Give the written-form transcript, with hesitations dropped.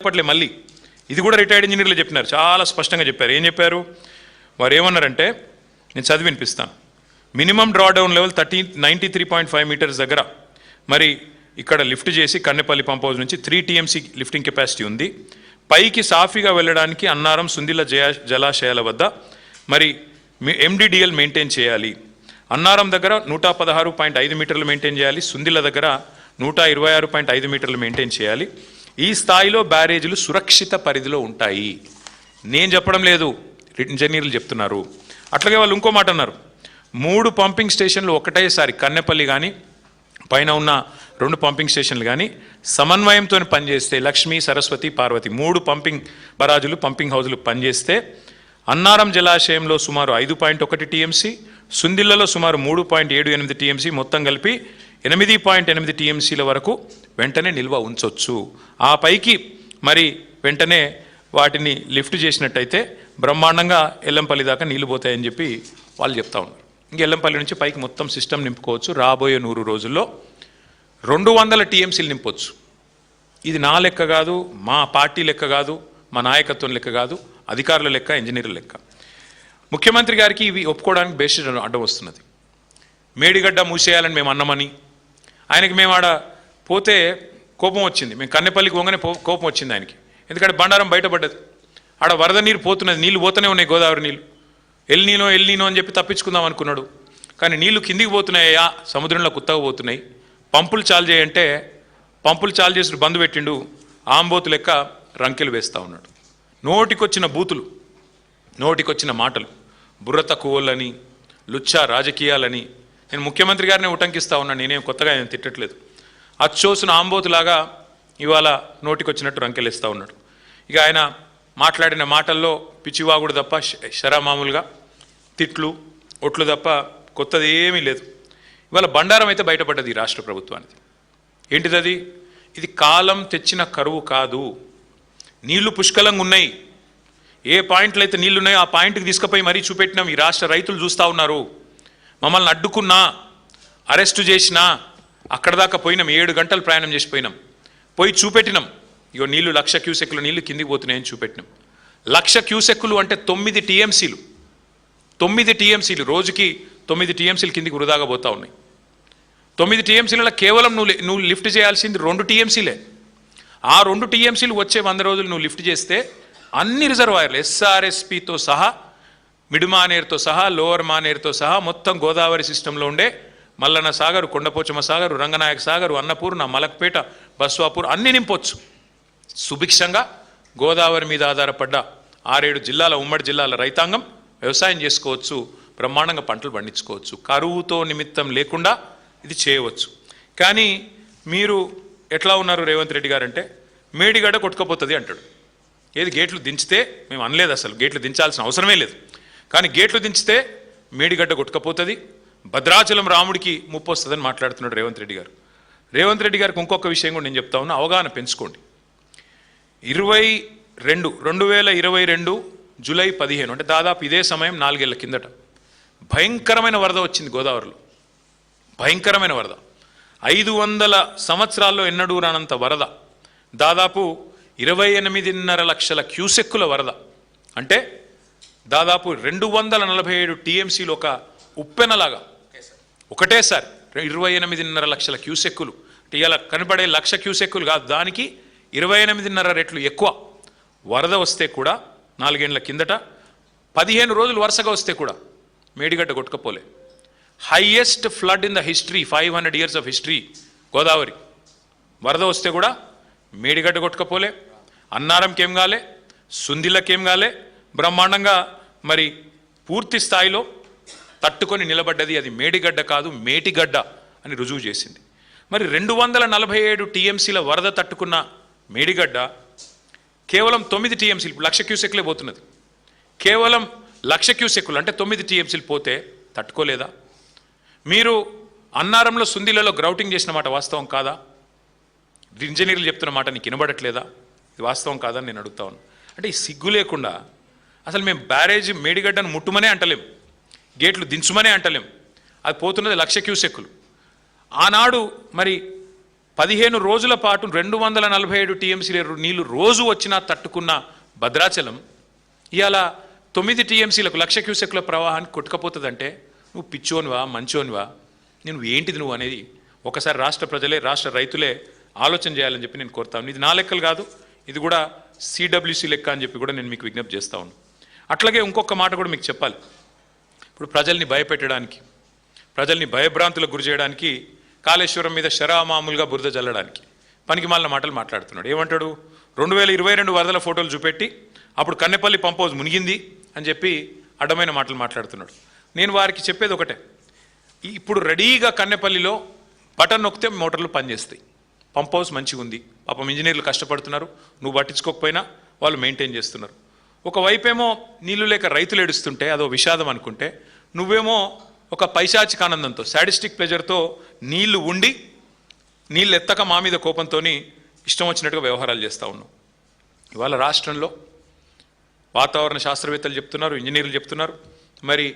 అప్పట్లే మళ్ళీ ఇది కూడా రిటైర్డ్ ఇంజనీర్లు చెప్పినారు, చాలా స్పష్టంగా చెప్పారు. ఏం చెప్పారు వారు? ఏమన్నారంటే, నేను చదివి వినిపిస్తాను. మినిమం డ్రాడౌన్ లెవెల్ 93.5 మీటర్స్ దగ్గర మరి ఇక్కడ లిఫ్ట్ చేసి కన్నెపల్లి పంప్ హౌస్ నుంచి 3 TMC లిఫ్టింగ్ కెపాసిటీ ఉంది. పైకి సాఫీగా వెళ్ళడానికి అన్నారం సుందిల్ల జలాశయాల వద్ద మరి MDDL మెయింటైన్ చేయాలి. అన్నారం దగ్గర 116.5 మీటర్లు మెయింటైన్ చేయాలి, సుందిల్ల దగ్గర 126.5 మీటర్లు మెయింటైన్ చేయాలి. ఈ స్థాయిలో బ్యారేజీలు సురక్షిత పరిధిలో ఉంటాయి. నేను చెప్పడం లేదు, ఇంజనీర్లు చెప్తున్నారు. అట్లాగే వాళ్ళు ఇంకో మాట అన్నారు, 3 పంపింగ్ స్టేషన్లు ఒకటేసారి కన్నెపల్లి కానీ పైన ఉన్న 2 పంపింగ్ స్టేషన్లు కానీ సమన్వయంతో పనిచేస్తే, లక్ష్మీ, సరస్వతి, పార్వతి 3 పంపింగ్ బరాజులు పంపింగ్ హౌజులు పనిచేస్తే అన్నారం జలాశయంలో సుమారు 5.1 TMC, సుందిల్లలో సుమారు 3.78 TMC, మొత్తం కలిపి 8.8 TMCల వరకు వెంటనే నిల్వ ఉంచవచ్చు. ఆ పైకి మరి వెంటనే వాటిని లిఫ్ట్ చేసినట్టయితే బ్రహ్మాండంగా ఎల్లంపల్లి దాకా నీళ్లు పోతాయని చెప్పి వాళ్ళు చెప్తా ఉన్నారు. ఇంక ఎల్లంపల్లి నుంచి పైకి మొత్తం సిస్టమ్ నింపుకోవచ్చు. రాబోయే 100 రోజుల్లో 200 TMCలు నింపొచ్చు. ఇది నా లెక్క కాదు, మా పార్టీ లెక్క కాదు, మా నాయకత్వం లెక్క కాదు, అధికారుల లెక్క, ఇంజనీర్ల లెక్క. ముఖ్యమంత్రి గారికి ఇవి ఒప్పుకోవడానికి బేసిస్ అడ్డం వస్తున్నది. మేడిగడ్డ మూసేయాలని మేము అన్నామని, ఆయనకి మేము ఆడ పోతే కోపం వచ్చింది. మేము కన్నెపల్లికి పోగానే కోపం వచ్చింది ఆయనకి. ఎందుకంటే బండారం బయటపడ్డది, ఆడ వరద నీరు పోతున్నది, నీళ్లు పోతూనే ఉన్నాయి, గోదావరి నీళ్ళు. ఎల్నీనో అని చెప్పి తప్పించుకుందాం అనుకున్నాడు. కానీ నీళ్లు కిందికి పోతున్నాయా, సముద్రంలో కుత్తగా పోతున్నాయి. పంపులు చాలు చేయంటే పంపులు చాలు చేసి బంద్ పెట్టిండు, ఆంబోతు లెక్క రంకెలు వేస్తూ ఉన్నాడు. నోటికొచ్చిన బూతులు, నోటికొచ్చిన మాటలు, బుర్ర తక్కువలని, లుచ్చా రాజకీయాలని. నేను ముఖ్యమంత్రి గారినే ఉటంకిస్తూ ఉన్నాను, నేనేం కొత్తగా ఆయన తిట్టట్లేదు. అచ్చోసిన ఆంబోతులాగా ఇవాళ నోటికొచ్చినట్టు రంకెలేస్తూ ఉన్నాడు. ఇక ఆయన మాట్లాడిన మాటల్లో పిచ్చివాగుడు తప్ప, శరామామూలుగా తిట్లు, ఒట్లు తప్ప కొత్తది ఏమీ లేదు. ఇవాళ బండారం అయితే బయటపడ్డది ఈ రాష్ట్ర ప్రభుత్వానికి. ఏంటిది? ఇది కాలం తెచ్చిన కరువు కాదు. నీళ్లు పుష్కలంగా ఉన్నాయి. ఏ పాయింట్లు అయితే నీళ్లు ఉన్నాయో ఆ పాయింట్కి తీసుకుపోయి మరీ చూపెట్టినాం. ఈ రాష్ట్ర రైతులు చూస్తూ ఉన్నారు. మమ్మల్ని అడ్డుకున్నా, అరెస్టు చేసినా అక్కడ దాకా పోయినాం. 7 గంటలు ప్రయాణం చేసిపోయినాం, పోయి చూపెట్టినాం. ఇగో నీళ్లు 1,00,000 క్యూసెక్కులు నీళ్లు కిందికి పోతున్నాయని చూపెట్టినాం. 1,00,000 క్యూసెక్కులు అంటే 9 TMCలు. 9 TMCలు రోజుకి 9 TMCలు కిందికి వృధాగా పోతా ఉన్నాయి. 9 TMCలలో కేవలం నువ్వు లిఫ్ట్ చేయాల్సింది 2 TMCలే. ఆ 2 TMCలు వచ్చే 100 రోజులు నువ్వు లిఫ్ట్ చేస్తే అన్ని రిజర్వాయర్లు SRSPతో సహా, మిడ్ మానేరుతో సహా, లోవర్ మానేరుతో సహా మొత్తం గోదావరి సిస్టంలో ఉండే మల్లన్న సాగర్, కొండపోచమ్మ సాగర్, రంగనాయక సాగర్, అన్నపూర్ణ, మలక్పేట, బస్వాపూర్ అన్ని నింపొచ్చు. సుభిక్షంగా గోదావరి మీద ఆధారపడ్డ 6-7 జిల్లాల, ఉమ్మడి జిల్లాల రైతాంగం వ్యవసాయం చేసుకోవచ్చు, బ్రహ్మాండంగా పంటలు పండించుకోవచ్చు. కరువుతో నిమిత్తం లేకుండా ఇది చేయవచ్చు. కానీ మీరు ఎట్లా ఉన్నారు రేవంత్ రెడ్డి గారు అంటే, మేడిగడ్డ కొట్టుకపోతుంది అంటాడు. ఏది గేట్లు దించితే, మేము అనలేదు అసలు గేట్లు దించాల్సిన అవసరమే లేదు, కానీ గేట్లు దించితే మేడిగడ్డ కొట్టుకపోతుంది, భద్రాచలం రాముడికి ముప్పు వస్తుందని మాట్లాడుతున్నాడు రేవంత్ రెడ్డి గారు. రేవంత్ రెడ్డి గారికి ఇంకొక విషయం కూడా నేను చెప్తా ఉన్నా, అవగాహన పెంచుకోండి. 2022 జూలై 15 అంటే దాదాపు ఇదే సమయం 4 ఏళ్ల కిందట భయంకరమైన వరద వచ్చింది గోదావరిలో. భయంకరమైన వరద, 500 సంవత్సరాల్లో ఎన్నడూ రానంత వరద, దాదాపు 28.5 లక్షల క్యూసెక్కుల వరద. అంటే దాదాపు 247 TMCలు ఒక ఉప్పెనలాగా ఒకటేసారి 28.5 లక్షల క్యూసెక్కులు. ఇలా కనపడే 1,00,000 క్యూసెక్కులు కాదు, దానికి 28.5 రెట్లు ఎక్కువ వరద వస్తే కూడా 4 ఏళ్ల కిందట 15 రోజులు వరుసగా వస్తే కూడా మేడిగడ్డ కొట్టుకపోలే. Highest flood in the history, 500 years of history Godavari. వరద వస్తే కూడా మేడిగడ్డ కొట్టుకపోలే, అన్నారంకేం కాలే, సుందిల్లకేం కాలే, బ్రహ్మాండంగా మరి పూర్తి స్థాయిలో తట్టుకొని నిలబడ్డది. అది మేడిగడ్డ కాదు, మేటిగడ్డ అని రుజువు చేసింది. మరి 247 TMCల వరద తట్టుకున్న మేడిగడ్డ కేవలం 9 TMCలు, 1,00,000 క్యూసెక్లే పోతున్నది. కేవలం 1,00,000 క్యూసెక్కులు అంటే 9 TMCలు పోతే తట్టుకోలేదా? మీరు అన్నారంలో, సుందిలలో గ్రౌటింగ్ చేసిన మాట వాస్తవం కాదా? ఇంజనీర్లు చెప్తున్న మాట నీకు వినబడట్లేదా? ఇది వాస్తవం కాదని నేను అడుగుతా ఉన్నాను. అంటే ఈ సిగ్గు లేకుండా అసలు మేము బ్యారేజ్ మేడిగడ్డను ముట్టుమనే అంటలేం, గేట్లు దించుమనే అంటలేం. అది పోతున్నది 1,00,000 క్యూసెక్కులు. ఆనాడు మరి 15 రోజుల పాటు 247 టీఎంసీల నీళ్లు రోజు వచ్చినా తట్టుకున్న భద్రాచలం ఇవాళ 9 టీఎంసీలకు 1,00,000 క్యూసెక్ల ప్రవాహానికి కొట్టుకపోతుందంటే నువ్వు పిచ్చోనివా మంచోనివా నువ్వు ఏంటిది నువ్వు అనేది ఒకసారి రాష్ట్ర ప్రజలే రాష్ట్ర రైతులే ఆలోచన చేయాలని చెప్పి నేను కోరుతాను. ఇది నా లెక్కలు కాదు, ఇది కూడా సిడబ్ల్యూసి లెక్క అని చెప్పి కూడా నేను మీకు విజ్ఞప్తి చేస్తా ఉన్నాను. అట్లాగే ఇంకొక మాట కూడా మీకు చెప్పాలి. ఇప్పుడు ప్రజల్ని భయపెట్టడానికి, ప్రజల్ని భయభ్రాంతులకు గురి చేయడానికి, కాళేశ్వరం మీద మామూలుగా బురద జల్లడానికి పనికి మాలిన మాటలు మాట్లాడుతున్నాడు. ఏమంటాడు? 2022 వరదల ఫోటోలు చూపెట్టి అప్పుడు కన్నెపల్లి పంప్ హౌస్ మునిగింది అని చెప్పి అడ్డమైన మాటలు మాట్లాడుతున్నాడు. నేను వారికి చెప్పేది ఒకటే, ఇప్పుడు రెడీగా కన్నెపల్లిలో బటన్ నొక్కితే మోటార్లు పనిచేస్తాయి, పంప్ హౌస్ మంచిగా ఉంది, పాపం ఇంజనీర్లు కష్టపడుతున్నారు, నువ్వు పట్టించుకోకపోయినా వాళ్ళు మెయింటైన్ చేస్తున్నారు. ఒకవైపేమో నీళ్లు లేక రైతులు ఏడుస్తుంటే అదో విషాదం అనుకుంటే, నువ్వేమో ఒక పైశాచిక ఆనందంతో సాడిస్టిక్ ప్లెజర్తో నీళ్లు ఉండి నీళ్ళు ఎత్తక మా మీద కోపంతో ఇష్టం వచ్చినట్టుగా వ్యవహారాలు చేస్తూ ఉన్నావు. ఇవాళ రాష్ట్రంలో వాతావరణ శాస్త్రవేత్తలు చెప్తున్నారు, ఇంజనీర్లు చెప్తున్నారు, మరి